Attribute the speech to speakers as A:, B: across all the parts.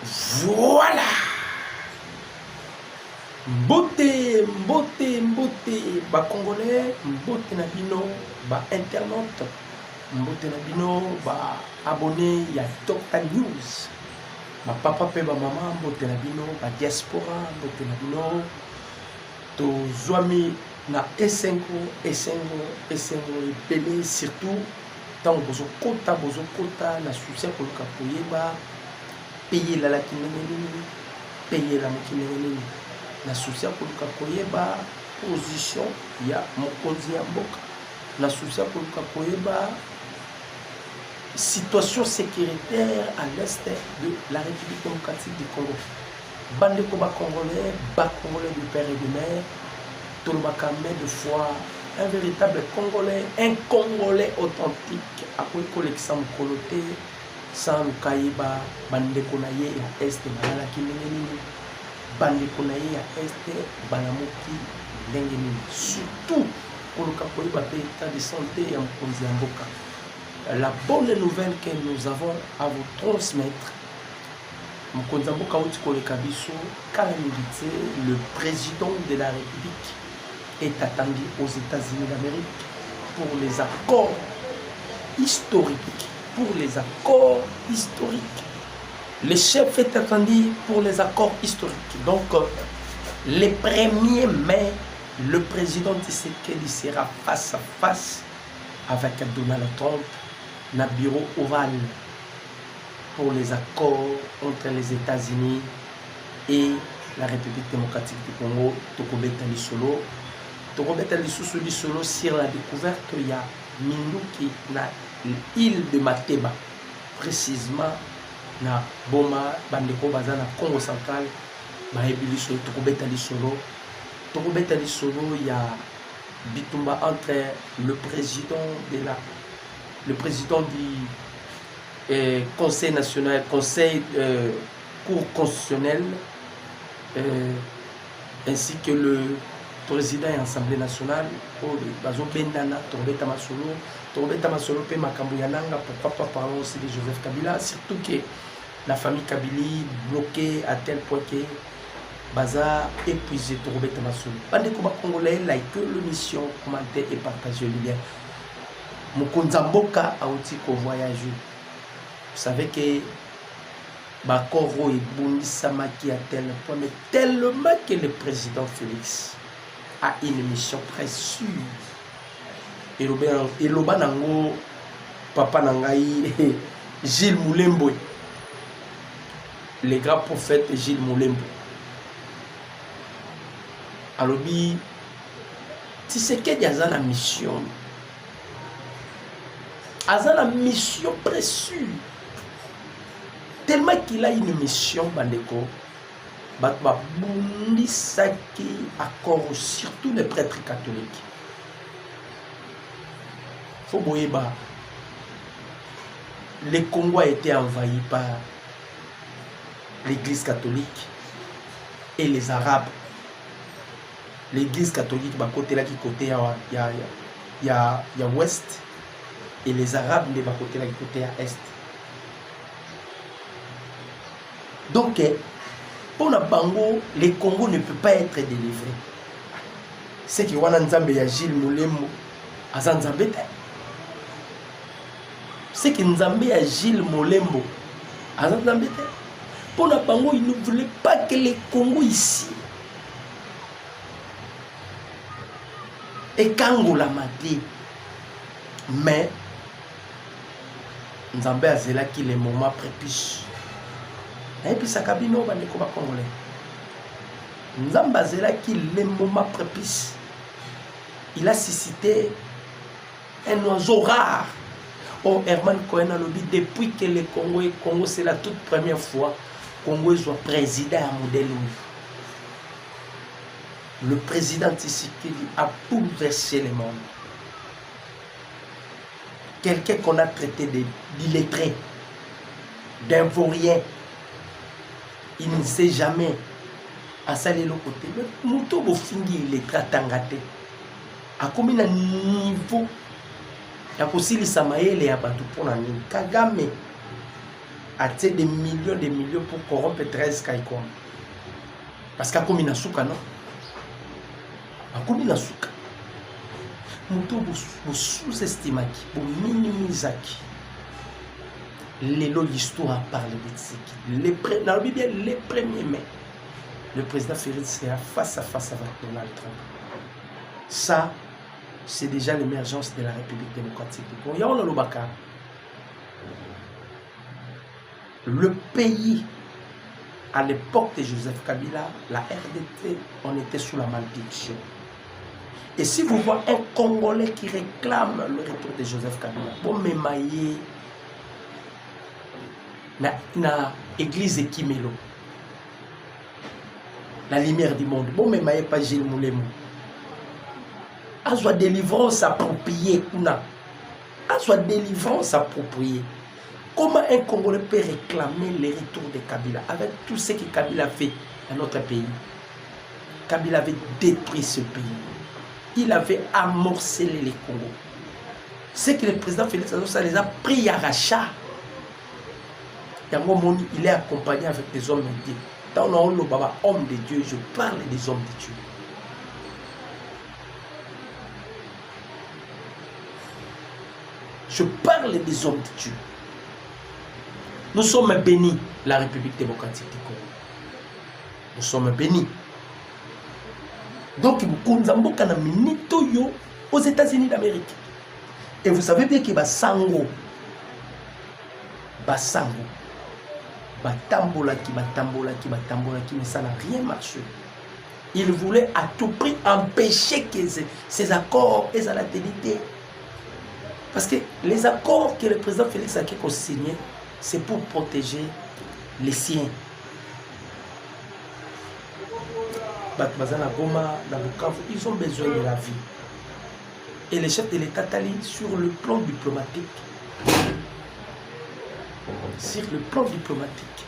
A: Voilà. Mbote, mbote, mbote, ba Congolais, mbote na bino, ba internaute, mbote na bino, ba abonné ya Dr News, ba papa pe ba maman, mbote na bino, ba diaspora, mbote na bino, to zwami na esengo, epele, surtout, tant bozo kota, na succès pour le kapoyeba, payer la kineneni, payer la mokineneni. Na soucia pour le kakoyeba position ya mokonzi ya mboka, na soucia pour le kakoyeba situation sécuritaire à l'est de la République démocratique du Congo. Bande ko ba Congolais du père et de mère, tout le bakame de foi, un véritable Congolais, un Congolais authentique, après collection coloté sans kaiba bande ko na ye ya est malala kineneni. Bande konaye ya este banamoki ndenge nini, surtout pour le kapoyeba pe état de santé ya mokonzi ya mboka. La bonne nouvelle que nous avons à vous transmettre, mokonzi ya mboka uti koleka biso kala milité, le président de la République est attendu aux États-Unis d'Amérique pour les accords historiques, Le chef est attendu pour les accords historiques. Donc, le 1er mai, le président Tshisekedi sera face à face avec Donald Trump dans le bureau ovale pour les accords entre les États-Unis et la République démocratique du Congo. Tokobeta Lisolo. Tokobeta Lisolo sur la découverte, il y a Minduki, na l'île de Mateba, précisément. Na boma bandeko baza na Congo central bayebi lisolo tokobeta lisolo ya bitumba entre le président du conseil national, cour constitutionnelle, ainsi que le président de l'Assemblée nationale, bazo bendana tokobeta masolo pe makambo ya nanga. Pourquoi pas parler aussi de Joseph Kabila, surtout que la famille Kabili bloquée à tel point que baza épuisé tokobeta masolo. Bande ko ba Congolais like l'émission, commenter et partager le lien. Mokonzi mboka auti ko voyage. Vous savez que bakoro ebundisamaki à tel point, mais tellement que le président Félix a une mission très sûre. Et loba nango papa nangai Gilles Moulembo, le grand prophète Gilles Moulembo. Alobi Tshisekedi a la mission. A la mission précieuse. Tellement qu'il a une mission, bandeko. Batba bundi saki accord, surtout les prêtres catholiques. Faut boyeba. Le Congo a été envahi par l'église catholique et les Arabes. L'église catholique va côté là qui côté ya ouest et les Arabes ne va côté là qui côté à est. Donc pour la Bango, le Congo ne peut pas être délivré. C'est que wana nzambe ya Gilles Moulembo azanzambe te. C'est que nzambe ya Gilles Moulembo azanzambe te. Pour la Bango, il ne voulait pas que le Congo ici et Kangola mati. Mais nzambe azela ki le moment prépice. Et puis ça cabine au bandeko ba Congolais. Nzambe azela ki le moment prépice. Il a suscité un oiseau rare. Oh, Herman Cohen a lobby depuis que le Congo, c'est la toute première fois que le Congo soit président à modèle. Le président Tshisekedi a bouleversé le monde. Quelqu'un qu'on a traité d'illettré, d'un vaurien, il ne sait jamais à ça les côté. Mais Mouto Bofingi, il est tratangaté. À combien de niveau? Ya kosili Samaele ya batu pona nini Kagame a des millions pour corrompre 13 Kaikom. Parce qu'à comme il souka, non? À comme il souka. Vous sous-estimez, vous minimisez. L'histoire parle de Tsiki. Dans la Bible, les premiers mai, le président Félix sera face à face avec Donald Trump. Ça, c'est déjà l'émergence de la République démocratique du Congo. Le pays, à l'époque de Joseph Kabila, la RDT, on était sous la malédiction. Et si vous voyez un Congolais qui réclame le retour de Joseph Kabila, bon, mais maillé, na église Kimelo, la lumière du monde, bon, mais maillé pas Gilles Moulemu. A soit délivrance appropriée, a soit délivrance appropriée. Comment un Congolais peut réclamer le retour de Kabila avec tout ce que Kabila a fait dans notre pays? Kabila avait détruit ce pays. Il avait amorcelé les Congos. C'est que le président Félix Antoine les a pris à rachat. Il est accompagné avec des hommes de Dieu. Dans le Baba, homme de Dieu, je parle des hommes de Dieu. Je parle des hommes de Dieu. Nous sommes bénis, la République démocratique du Congo. Nous sommes bénis. Donc, aux États-Unis d'Amérique. Et vous savez bien que Basango, mais ça n'a rien marché. Il voulait à tout prix empêcher que ces accords aient la télé. Parce que les accords que le président Félix a signés, c'est pour protéger les siens. Ils ont besoin de la vie. Et les chefs de l'État t'allient sur le plan diplomatique. Sur le plan diplomatique.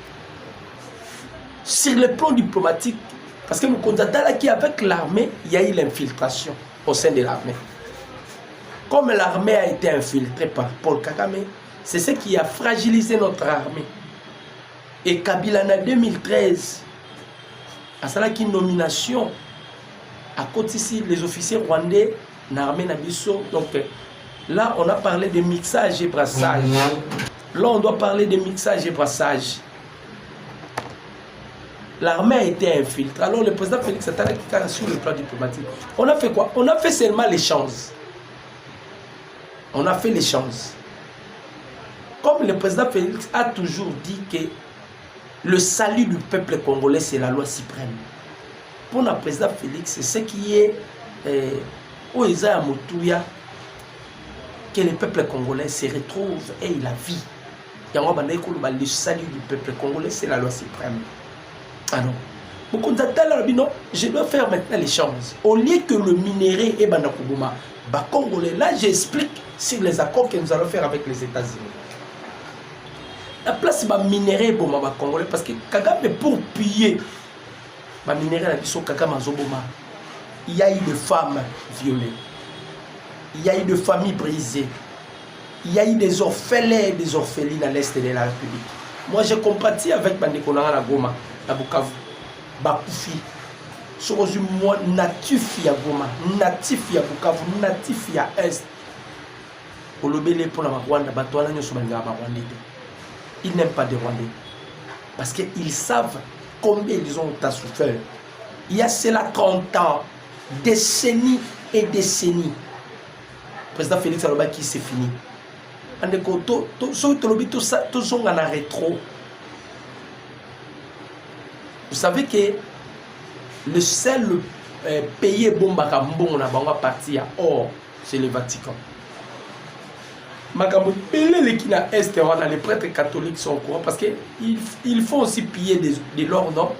A: Sur le plan diplomatique. Parce que nous constatons qu'avec l'armée, il y a eu l'infiltration au sein de l'armée. Comme l'armée a été infiltrée par Paul Kagame, c'est ce qui a fragilisé notre armée. Et Kabila en 2013, à cela qui nomination, à côté ici, les officiers rwandais, l'armée Nabiso. Donc là, on a parlé de mixage et brassage. Là, on doit parler de mixage et brassage. L'armée a été infiltrée. Alors le président Félix Antoine qui a sur le plan diplomatique. On a fait quoi? On a fait seulement l'échange. On a fait l'échange. Comme le président Félix a toujours dit que le salut du peuple congolais, c'est la loi suprême. Pour le président Félix, c'est ce qui est au Isaïa Motouya, que le peuple congolais se retrouve et il a vie. Le salut du peuple congolais, c'est la loi suprême. Alors, je dois faire maintenant l'échange. Au lieu que le minerai est Banakoubouma, Congolais, là j'explique sur les accords que nous allons faire avec les États-Unis. La place va minerai Boma Congolais parce que Kagame pour piller minerai la biso Kagame Azoboma. Il y a eu des femmes violées. Il y a eu des familles brisées. Il y a eu des orphelins et des orphelines à l'est de la République. Moi j'ai compatis avec Bandekonara la Goma, la Bukavu, Bakoufi. Sokozu moi natif ya Goma, natif ya Bukavu, natif ya Est. Olobele pour la Rwanda, Batouana nyoso banga Rwandais. Ils n'aiment pas de Rwandais. Parce qu'ils savent combien ils ont souffert. Il y a cela 30 ans, décennies et décennies. Le président Félix Aloba qui c'est fini. Vous savez que le seul pays bon à partir or, c'est le Vatican. Les prêtres catholiques sont au courant parce qu'ils font aussi piller de l'or, non?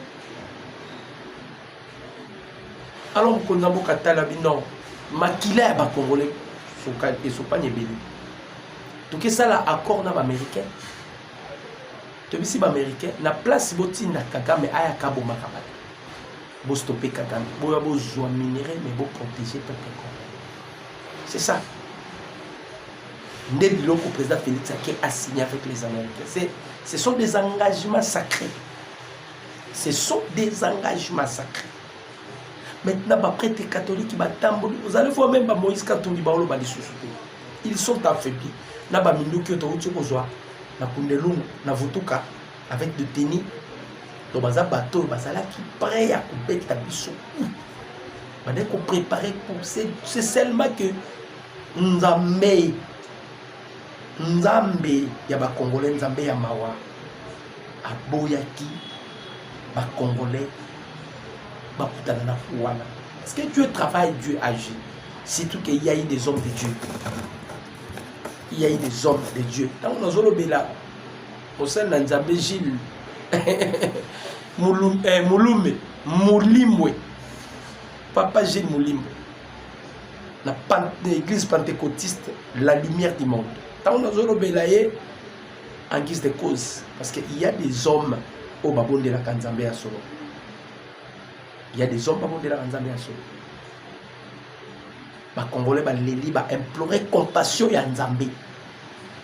A: Alors, on a beaucoup non. Makila est congolais, ils ne sont pas nébélés. Donc, ça, l'accord américain. Tu sais, américain, na place boti na Kagame aya kabo makaba. Bo stopper Kagame, bo ya bo joie minerai mais bo protéger peuple congolais. C'est ça. le président Félix a signé avec les Américains. Ce sont des engagements sacrés. Ce sont des engagements sacrés. Maintenant, après les catholiques, vous allez voir même Moïse Katumbi, ils sont affaiblis. Avec de tennis, bateau, qui prêt à couper ta biso. On préparer pour c'est seulement que Nzambe, il y a des Congolais, Nzambe ya mawa, à Boyaki, les Congolais, parce que Dieu travaille, Dieu agit. Surtout qu'il y a eu des hommes de Dieu. Il y a eu des hommes de Dieu. Dans nos là, au sein de Nzambe Gilles, Moulimwe, Papa Gilles Moulimwe, l'église pentecôtiste, la lumière du monde. Dans nos en guise de cause, parce qu'il y a des hommes au Babon de la Kanzambe à Solo. Il y a des hommes au Babon de la Kanzambe à Solo. Les Congolais implorer compassion à Nzambe.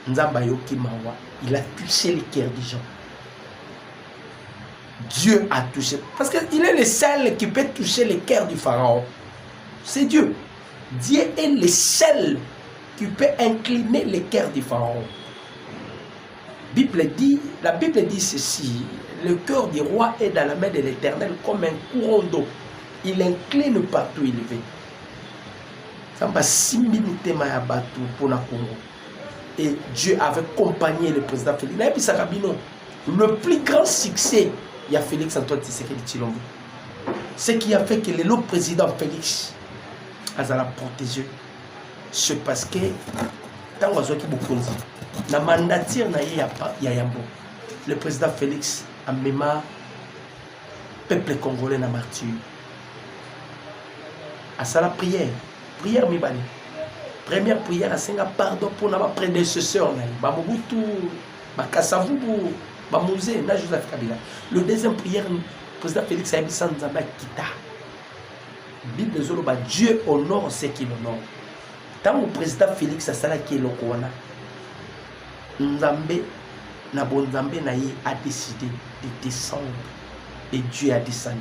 A: Nzamba Yoki Mawa, il a touché les cœurs des gens. Dieu a touché. Parce qu'il est le seul qui peut toucher les cœurs du pharaon. C'est Dieu. Dieu est le seul qui peut incliner les cœurs du pharaon. La Bible dit ceci: le cœur du roi est dans la main de l'Éternel comme un courant d'eau. Il incline partout où il va. Ça m'a 6 minutes pour la Congo. Et Dieu avait accompagné le président Félix. Le plus grand succès, il y a Félix Antoine Tshisekedi Tshilombo. Ce qui a fait que le président Félix a protégé, c'est parce que tant que la mandature le président Félix a même le peuple congolais na martyr. À ça la prière mibali. Première prière à Senga pardon pour nos prédécesseurs Bamobutu, Bakasavubu, Bamouze, na Joseph Kabila. Le deuxième prière, le président Félix a dit Nzamba Kita. Bible Zoloba, Dieu honore ceux qui l'honorent. Tant le président Félix a sala qui est le Kouana, Nzambe a décidé de descendre et Dieu a descendu.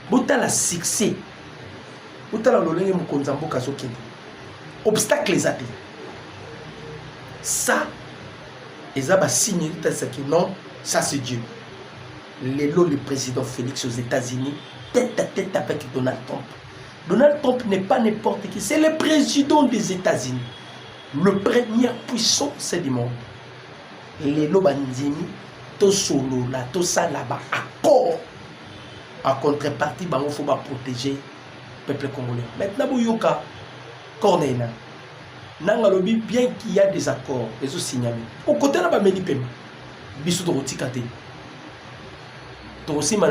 A: Bouta la succès. Bouta la lolenge mukonzambo kasokende. Obstacle les athées. Ça, ils ont signé que non, ça c'est Dieu. Le président Félix aux États-Unis, tête à tête avec Donald Trump. Donald Trump n'est pas n'importe qui, c'est le président des États-Unis, le premier puissance du monde. Les Lobanzini, tout solo là, tout ça là-bas, accord. En contrepartie, il faut protéger le peuple congolais. Maintenant, Boyoka. Cornéna. Nangalobi, bien qu'il y a des accords, les autres signalés. Au côté de la Ménipem, Bissou de Rotikate. Aussi, mais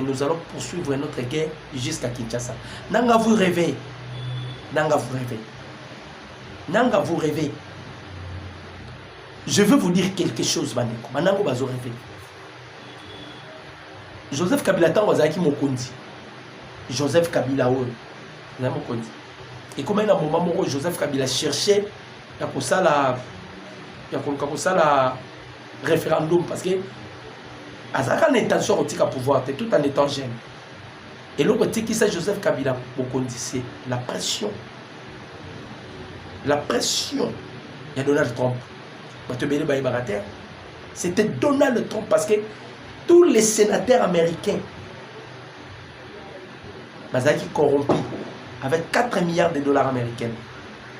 A: nous allons poursuivre notre guerre jusqu'à Kinshasa. Nanga vous rêvez. Nanga vous rêvez. Nanga vous rêvez. Je veux vous dire quelque chose, Maneko. Manango bazo rêver. Joseph Kabila Tanwazaki Mokondi. Joseph Kabila Mokondi. Et comme à un moment où Joseph Kabila cherchait à la référendum parce que Azaka l'intention au pouvoir tout en étant jeune. Et l'autre qui c'est Joseph Kabila Mokondi, c'est la pression. La pression. Il y a Donald Trump. C'était Donald Trump parce que tous les sénateurs américains qui corrompus avec 4 milliards de dollars américains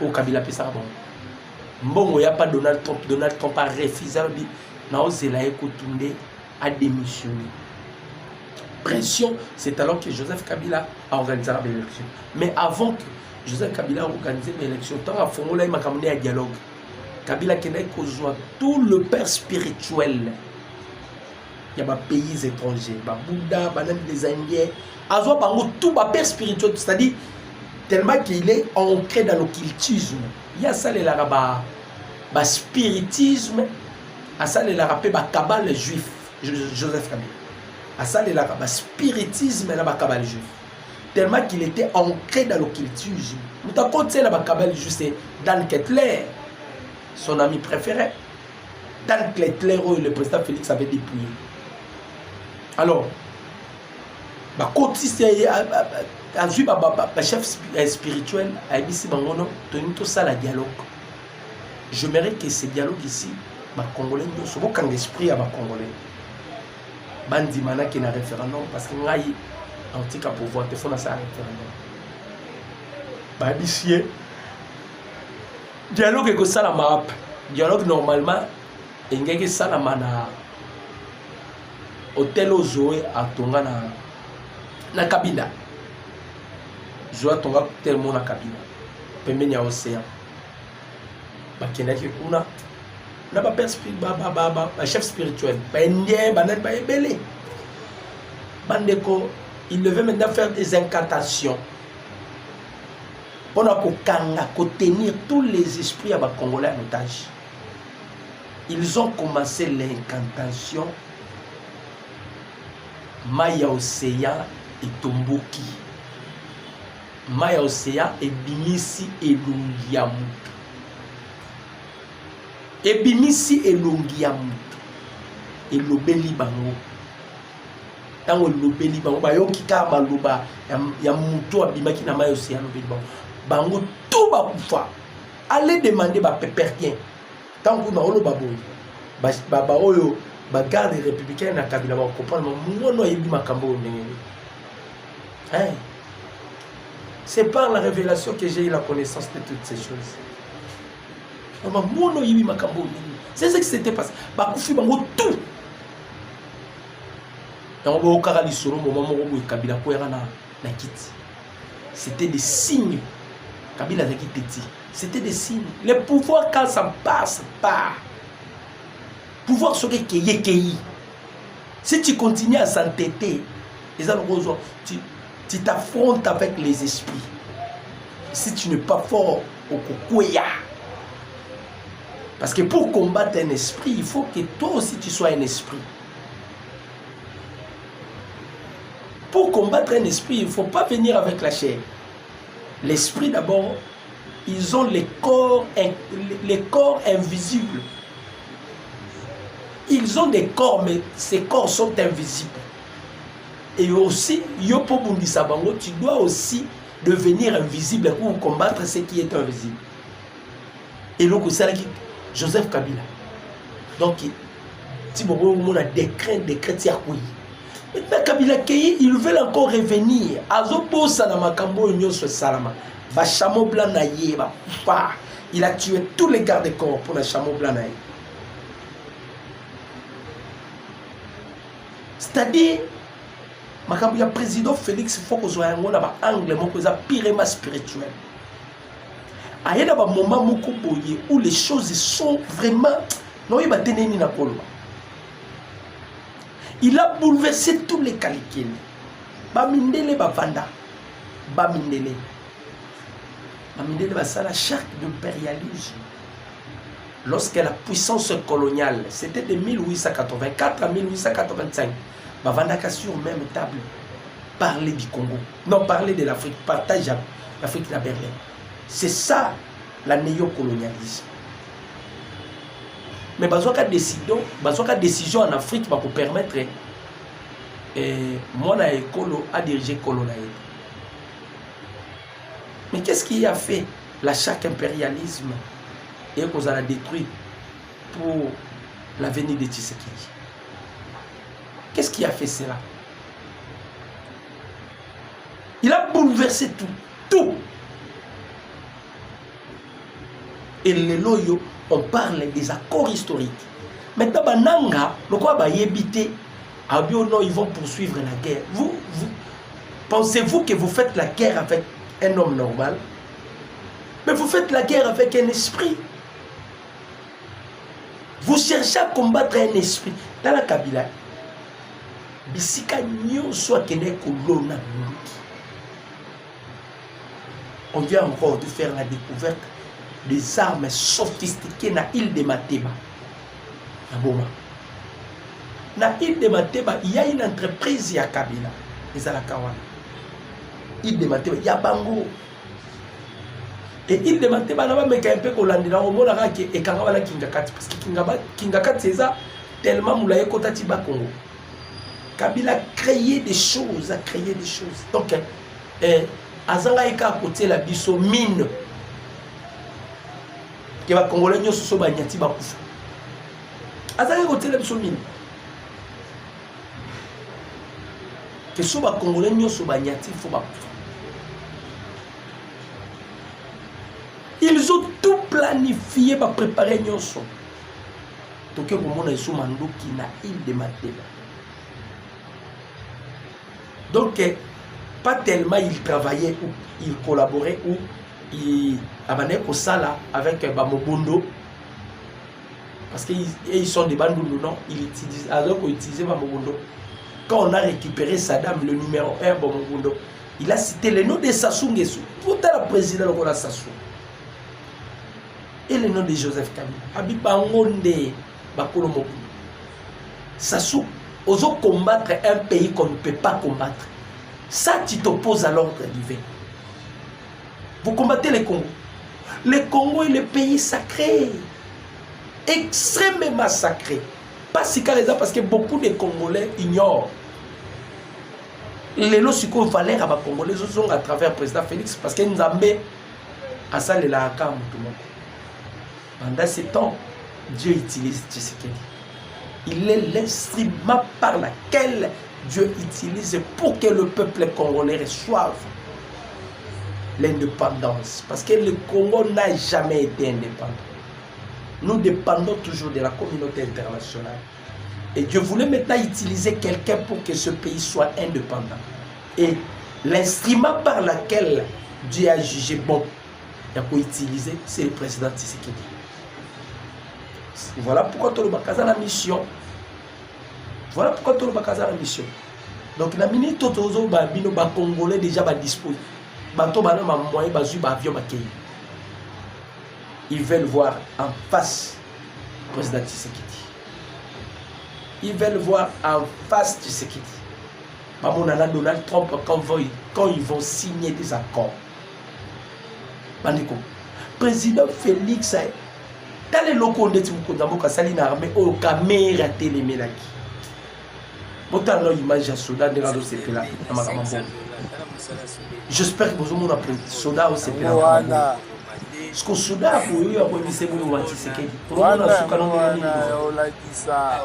A: au Kabila Pessarabon. Bon, il n'y a pas Donald Trump. Donald Trump a refusé à démissionner. Pression, c'est alors que Joseph Kabila a organisé l'élection. Mais avant que Joseph Kabila a organisé l'élection, tant à Fongola, il m'a amené à dialogue. Kabila qui n'a qu'au tout le père spirituel. Il y a des pays étrangers, des Bouddha, des Indiens. Azo bango tout le père spirituel, c'est-à-dire tellement qu'il est ancré dans l'occultisme. Il y a ça les laraba, spiritisme, à ça les laraba, cabale juif, Joseph Kabila. À ça les laraba, spiritisme et la cabale juif. tellement qu'il était ancré dans l'occultisme. Nous avons côté la Kabbalah juste Dan Kettler, son ami préféré. Dan Kettler, le président Félix avait dépouillé. Alors, côté c'est un chef spirituel a ici bangono tenu tout ça la dialogue. J'aimerais que ce dialogue ici, les Congolais, nous sommes quand l'esprit à les Congolais. Bandi mana qui n'a référendum parce que ngai antika pouvoir te fona ça référendum. Ba bisier dialogue que ça la map. Dialogue normalement engeke ça la mana hôtel Ozoé à tonga na cabine. Zoé tonga tellement na cabine. Pembeni ya océan. Ba kendaki kuna na ba chef spirituel ba indien ba ba ebele bandeko il devait maintenant faire des incantations pour tenir tous les esprits à ba congolais en otage. Ils ont commencé l'incantation Maya Océan et Tomboki Maya Océan et Bimisi et Lungiamu ebimisi elongi ya mutu elobeli bango tango elobeli bango bayoki ka maloba ya mutu abimaki na mayi océan elobeli bango tout bakufa. Allez demander ba pépertien tango na oloba boy ba oyo ba garde républicain na Kabila ba comprendre mongono yebi makambo ndenge. Hein? C'est par la révélation que j'ai eu la connaissance de toutes ces choses. C'est ce qui s'était passé. Tout. C'était des signes. Kabila avait petit. C'était des signes. Le pouvoir, quand ça passe par pouvoir serait kéyi. Si tu continues à s'entêter, tu t'affrontes avec les esprits. Si tu n'es pas fort au Kokoya. Parce que pour combattre un esprit, il faut que toi aussi tu sois un esprit. Pour combattre un esprit, il ne faut pas venir avec la chair. L'esprit d'abord, ils ont les corps invisibles. Ils ont des corps, mais ces corps sont invisibles. Et aussi, tu dois aussi devenir invisible pour combattre ce qui est invisible. Et donc, c'est Joseph Kabila. Donc, on a décret Tiakoui. Maintenant, Kabila Keyi, ils veulent encore revenir. Azopo Sanama Kambo Nyos Salama. Ba chameau blanc naïe, il a tué tous les gardes-corps pour le chameau blanc naïe. C'est-à-dire, le président Félix il faut que soit un angle purement spirituel. Il y a des moments où les choses sont vraiment. Il a bouleversé tous les calculs. Bamindele Bavanda. Bamindele. Bamindele Basala, chaque impérialisme. Lorsque la puissance coloniale, c'était de 1884 à 1885, Bavanda a sur même table parler du Congo. Non, parler de l'Afrique, partage l'Afrique de la Berlin. C'est ça, la néocolonialisme. Mais bazoka décision en Afrique va vous permettre mon écolo à diriger Colonel. Mais qu'est-ce qui a fait la chaque impérialisme et qu'on a détruit pour l'avenir de Tshisekedi? Qu'est-ce qui a fait cela? Il a bouleversé tout. Tout. Et les loyaux, on parle des accords historiques. Maintenant, Bananga, le quoi va y éviter? Ah bien non, ils vont poursuivre la guerre. Vous pensez-vous que vous faites la guerre avec un homme normal? Mais vous faites la guerre avec un esprit. Vous cherchez à combattre un esprit. Dans la Kabila, on vient encore de faire la découverte des armes sophistiquées dans l'île de Mateba. Dans l'île de Mateba, il y a une entreprise à Kabila, les Alakawana. il de Mateba ya bango et il de Mateba na ba meka un peu kolandela o mona ka ke e kanga bala Kingakati parce que Kingakati c'est ça tellement moulaye kotati ba Congo. Kabila a créé des choses, donc azanga eka à côté la biso mine que va congolais nyoso so ba nyati ba kufa azanga côté la biso mine que so ba congolais nyoso ba nyati fo ba kufa. Ils ont tout planifié, ba préparer nyoso donc que komona iso mandoki na île de Mateba. Donc, pas tellement il travaillait ou il collaborait ou il abandonnait au sala avec Bamobundo. Parce qu'ils sont des bandounou, non? Il utilise, alors qu'on utilisait Bamobundo. Quand on a récupéré Saddam, le numéro 1, Bamobundo, il a cité le nom de Sassou Nguesso. Tout à la présidente de Sassou. Et le nom de Joseph Kabila. Abibangonde Bakolo Mobundo. Sassou. Osons combattre un pays qu'on ne peut pas combattre. Ça, tu t'opposes à l'ordre divin. Vous combattez le Congo. Le Congo est le pays sacré. Extrêmement sacré. Pas si carrément parce que beaucoup de Congolais ignorent. Les lots qu'on valait à la Congolais sont à travers le président Félix parce que Nzambé a ça le laakam tout le monde. Pendant ce temps, Dieu utilise Tshisekedi. Il est l'instrument par lequel Dieu utilise pour que le peuple congolais reçoive l'indépendance. Parce que le Congo n'a jamais été indépendant. Nous dépendons toujours de la communauté internationale. Et Dieu voulait maintenant utiliser quelqu'un pour que ce pays soit indépendant. Et l'instrument par lequel Dieu a jugé bon de utiliser, c'est le président Tshisekedi. Voilà pourquoi tout le monde a la mission. Voilà pourquoi tout le monde a la mission. Donc la minute totozo babino ba congolais déjà ba disposé. Bato ba na moyen ba zu ba avion ba kei. Ils veulent voir en face le président Tshisekedi. Ils veulent voir en face Tshisekedi. Mamonana Donald Trump quand ils vont signer des accords. Bandiko. Président Félix dans les locaux de Timoukondambo Salina armée au caméra téléménaki. Autant l'image à Soda de la Sepela. J'espère que vous avez appris Soda au Sepela. Ce que Soda pour eux a remis pour Tshisekedi.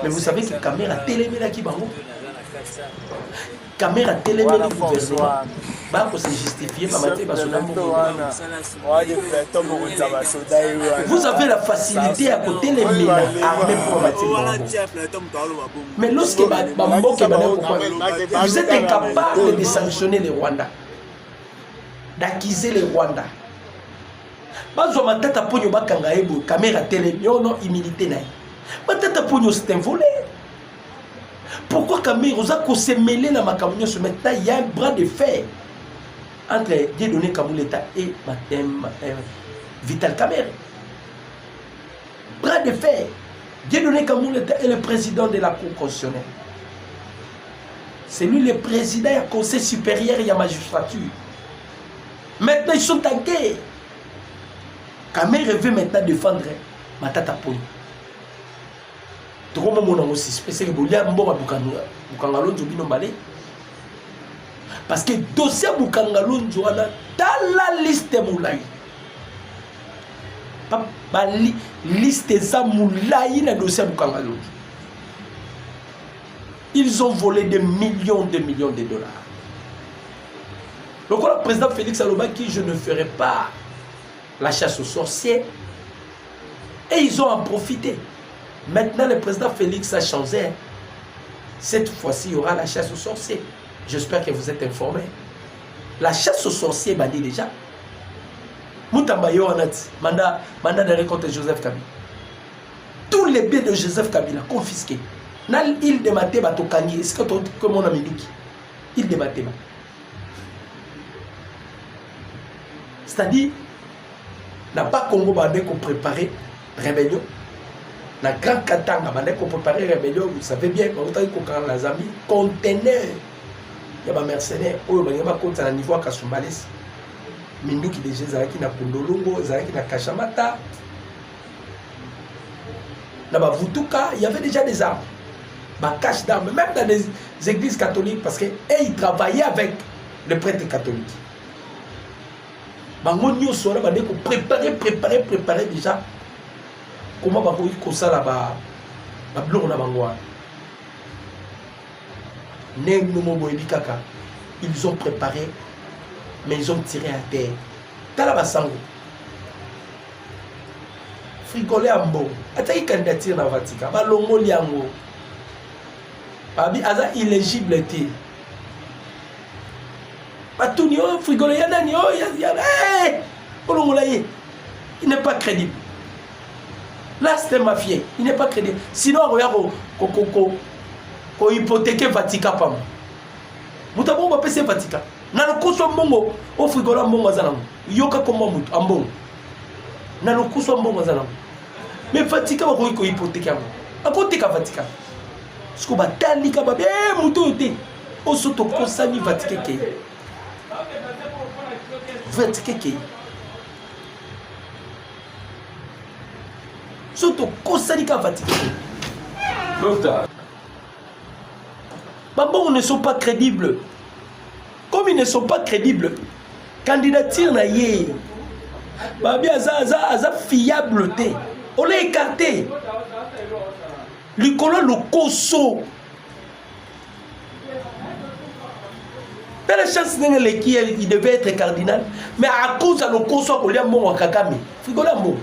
A: Mais vous savez que caméra téléménaki bango. Caméra téléménaki gouvernement. Pour se justifier par Maté Basoda. Vous avez la facilité à côté les mines armées pour Maté. Mais lorsque vous êtes incapable de sanctionner les Rwandais, d'accuser les Rwandais. Matata Pogno Bakanga Ebo, caméra télé, non immunité naï. Matata Pogno c'est un volet. Pourquoi caméra vous se mêler dans ma camion ce maintenant il y a un bras de fer entre Dieudonné Kamuleta et Vital Kamerhe. Bras de fer. Dieudonné Kamuleta est le président de la Cour constitutionnelle. C'est lui le président du Conseil supérieur et de la magistrature. Maintenant ils sont en guerre. Kamerhe veut maintenant défendre Matata Pogno. Trop mon nom aussi spécial parce que dossier Bukangalonjo dans la liste Moulaï. Pas liste ça Moulaï dans dossier Bukangalonjo. Ils ont volé des millions de dollars. Donc le président Félix Aloba qui je ne ferai pas la chasse aux sorciers et ils ont en profité. Maintenant le président Félix a changé. Cette fois-ci il y aura la chasse aux sorciers. J'espère que vous êtes informés. La chasse aux sorciers m'a dit déjà. Moutambayo Anati, mandat de contre Joseph Kabila. Tous les biens de Joseph Kabila confisqués. Dans l'île de Mateba, Tokangi, est-ce que tu as mon ami Duki? Île de Mateba. C'est-à-dire, n'a pas Congo Bandé qu'on préparait rébellion. La Grand Katanga Bandé qu'on préparait rébellion, vous savez bien, quand vous avez les amis, conteneur. Il y a des mercenaires, il y a des niveau à Kasumbalis. Mindou qui déjà Zaki na Kundolongo, Zaki na Kachamata. Là-bas, Vutuka, il y avait déjà des armes. Bah, cache d'armes, même dans les églises catholiques, parce qu'ils travaillaient avec les prêtres catholiques. Bah, on y préparer déjà. Comment bah, on ça là-bas, bah, blanc na bangwa. Ils ont préparé, mais ils ont tiré à terre. Talabasango. Frigolé ambo. Ataki candidature dans le Vatican. Balongo liango. Babi aza illégible té. Batuni oh frigolé yanani oh yana. Bolongo laye. Il n'est pas crédible. Là c'est un mafieux. Il n'est pas crédible. Sinon regarde ko hypothéquer Vatican pam. Mutabon ba pese Vatican. Na lokoso mbongo o frigola mbongo azanamo. Yoka komba mutu ambongo. Na lokoso mbongo azanamo. Mais Vatican ba ko hypothéquer mo. Akote ka Vatican. Parce que ba talika ba mutu te. O soto kosani Vatican ke. Vatican ke. Soto kosani ka Vatican. L'autre. Bon, ils ne sont pas crédibles. Comme ils ne sont pas crédibles, candidature na yé. Babi aza fiable té. On l'a écarté. L'icône le coso. Dans la chance il devait être cardinal, mais à cause de le coso qu'on lui a mon Kagame. Frigola mo.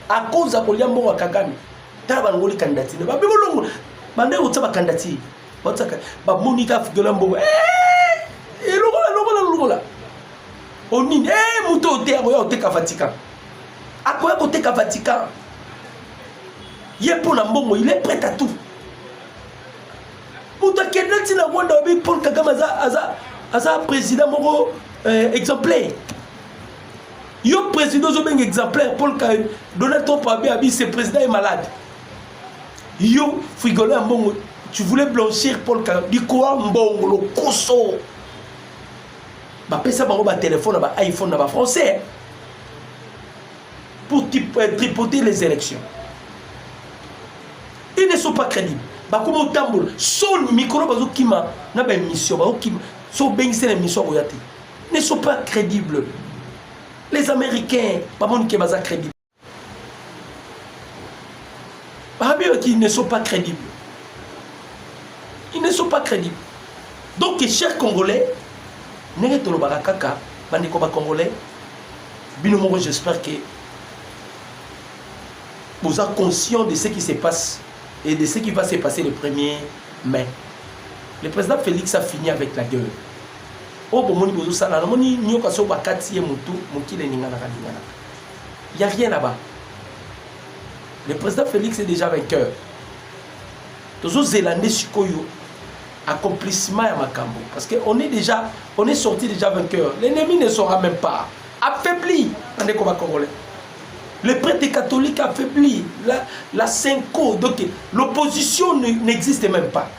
A: À cause de qu'on lui a mon Kagame. T'as pas ngoli candidature. Babi bolongo. Mandé au tsaba candidature. Ba monika frigola mbo lokola oni muto te akoya oteka Vatican akoya koteka Vatican ye pona mbongo il est prêt à tout muto kenati na wanda obi Paul Kagame aza président moko exemplaire yo président zo beng exemplaire Paul Kagame Donald Trump abi ce président est malade yo frigola mbongo. Tu voulais blanchir Paul Kagame. Du quoi mbongo le koso. Bah pesa bango ba téléphone ba iPhone ba français. Pour tripoter les élections. Ils ne sont pas crédibles. Bah comment tambour son micro bazo kima na ba mission ba kima so bengise les missions oyati. Ne sont pas crédibles. Les Américains ba mon ke baza crédible. Bah qui ne sont pas crédibles. Ils ne sont pas crédibles. Donc, chers Congolais, Congolais, j'espère que vous êtes conscients de ce qui se passe et de ce qui va se passer le 1er mai. Le président Félix a fini avec la gueule. Il n'y a rien là-bas. Le président Félix est déjà vainqueur. Tous les Zélandais Sukoyo, accomplissement à Makambo. Parce qu'on est sorti déjà vainqueur. L'ennemi ne sera même pas affaibli dans les combats congolais. Le prêtre catholique affaibli. La Senko. Donc l'opposition n'existe même pas.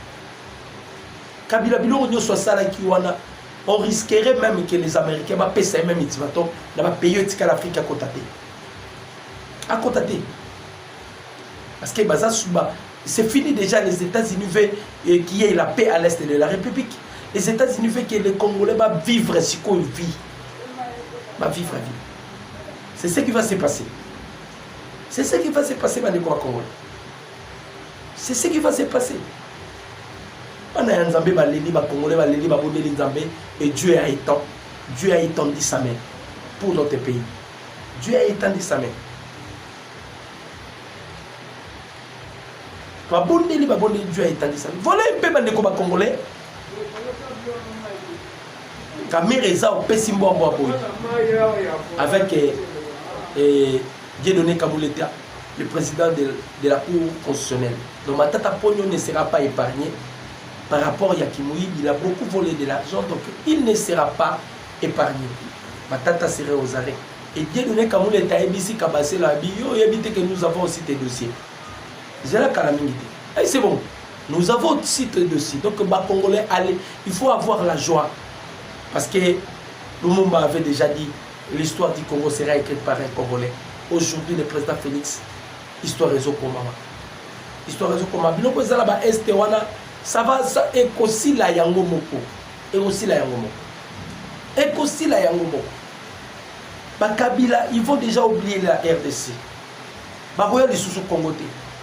A: Kabila Bilo soit ça là qui on risquerait même que les Américains va payer même ultimatum dans le pays de l'Afrique à côté. À côté. Parce que c'est fini déjà les États-Unis veulent qu'il y ait la paix à l'est de la République. Les États-Unis veulent que les Congolais va vivre ce qu'on vit. Va vivre la vie. C'est ce qui va se passer. C'est ce qui va se passer dans les Congolais. C'est ce qui va se passer. On a un Nzambé, Congolais, et Dieu a étendu sa main pour notre pays. Dieu a étendu sa main. Dieu a étendu sa main. Voilà un peu de combat congolais. Kamereza au Pessimbo avec Dieudonné Kamouleta, le président de la Cour constitutionnelle. Donc Matata Pogno ne sera pas épargné. Par rapport à Yakimoui, il a beaucoup volé de l'argent, donc il ne sera pas épargné. Matata serait aux arrêts. Et Dieudonné Kamouleta Ebisi Kabase la bio, et éviter que nous avons aussi tes dossiers. J'ai la calamité. C'est bon. Nous avons titre dessus. Donc, les Congolais, allez, il faut avoir la joie. Parce que Lumumba avait déjà dit l'histoire du Congo sera écrite par un Congolais. Aujourd'hui, le président Félix, histoire réseau Koma. Histoire réseau Koma. Biloko ezala ba este wana, ça va ça ekosi la yango moko. Ekosi la yango moko. Ekosi la yango moko. Ba Kabila, ils vont déjà oublier la RDC. Ba roya les sous Congo.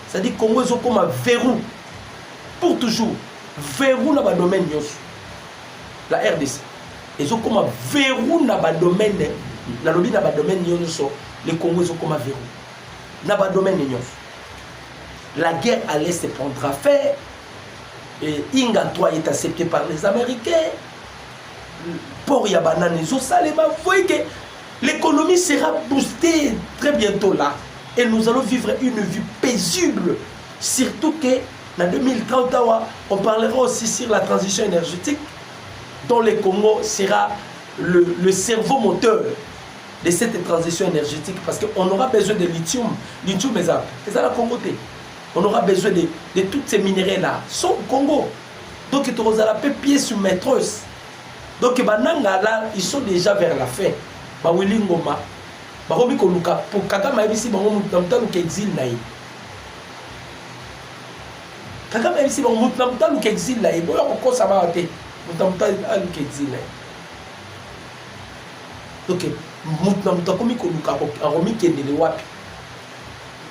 A: C'est-à-dire Congo est comme un verrou pour toujours. Verrou dans le domaine la RDC. Ils ont comme un verrou dans le domaine les Congo sont comme un verrou. Dans le domaine la guerre à l'Est prendra fin. Et Inga 3 est accepté par les Américains. Pour Yabanan et Zosalema, vous voyez que l'économie sera boostée très bientôt là. Et nous allons vivre une vie paisible. Surtout que en 2030, on parlera aussi sur la transition énergétique, dont le Congo sera le cerveau moteur de cette transition énergétique. Parce qu'on aura besoin de lithium. Lithium, c'est ça la Congo. On aura besoin de tous ces minéraux-là. Sont au Congo. Donc, ils auront un pied sur maîtresse. Donc, ils sont déjà vers la fin. Bawili Ngoma. Barobi Koluka. Pour Kagame, ici, il exil. Kagame, ici, il exil. Pourquoi ça va être exil? Donc, Moutnamtakomi Koluka, Aromi Kendele Wapi.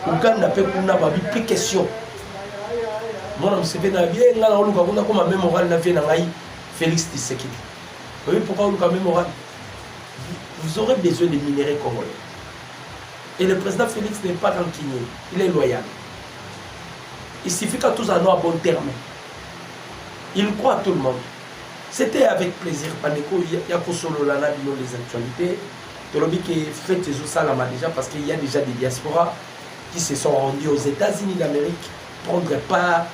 A: Uganda pe kuna babi plus question. Moi je sais na bien nga na luka kuna comme mémoral na vie na ngai Félix Tshisekedi. Oui, pourquoi luka mémoral? Vous aurez besoin de minéraux congolais. Et le président Félix n'est pas rancunier, il est loyal. Il suffit qu'à tous en à bon terme. Il croit à tout le monde. C'était avec plaisir. Pandeko Yakosolo Lana Bino les actualités. Tolobi qui fait Jésus Salama déjà parce qu'il y a déjà des diasporas qui se sont rendus aux États-Unis d'Amérique prendre part à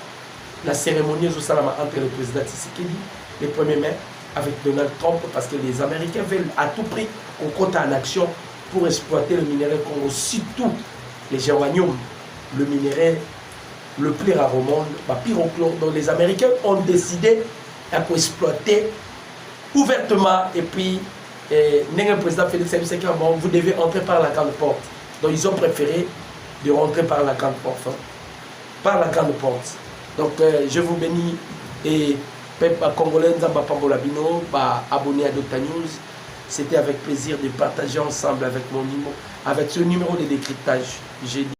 A: la cérémonie entre le président Tshisekedi, le 1er mai, avec Donald Trump, parce que les Américains veulent à tout prix qu'on compte en action pour exploiter le minerai Congo, surtout les germanium, le minerai le plus rare au monde, pyrochlore. Donc les Américains ont décidé d'exploiter ouvertement et puis le président Félix Tshisekedi, bon, vous devez entrer par la grande porte. Donc ils ont préféré de rentrer par la grande porte. Par la grande porte. Donc je vous bénis et peuple congolais, Nzamba-Pambolabino, abonné à Dr News. C'était avec plaisir de partager ensemble avec mon numéro, avec ce numéro de décryptage.